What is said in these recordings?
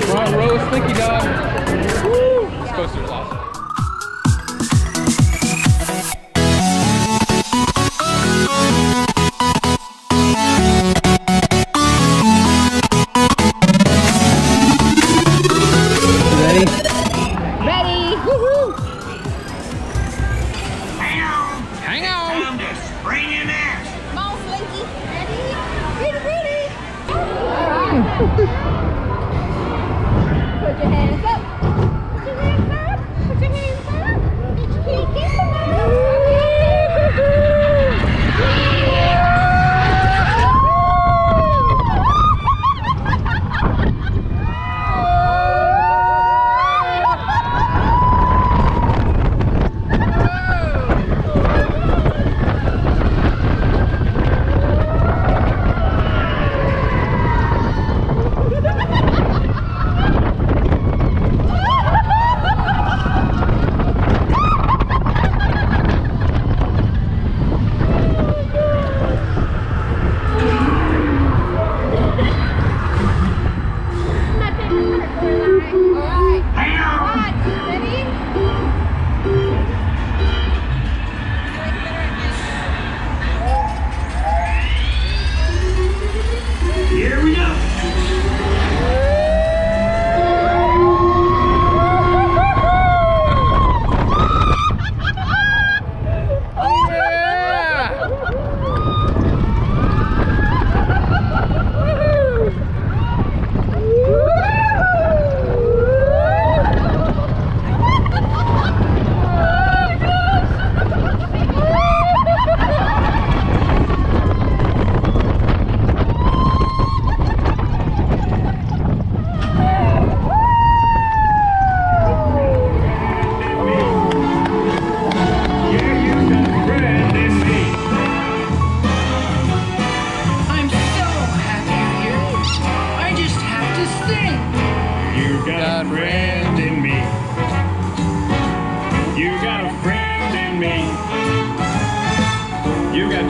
Front row Slinky dog. Woo! This coaster is awesome. Put your hands up. Put your hands up. Put your hands up. But you can't get them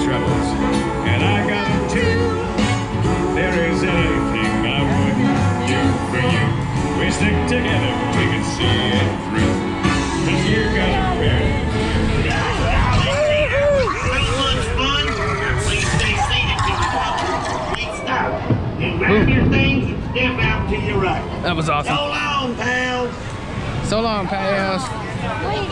troubles, and I got them too. There is anything I wouldn't do for you. We stick together, we can see it through. 'Cause you got a friend. That's much fun. Please stay seated to the top. Please stop. And grab your things and step out to your right. That was awesome. So long, pals. So long, pals. Wait.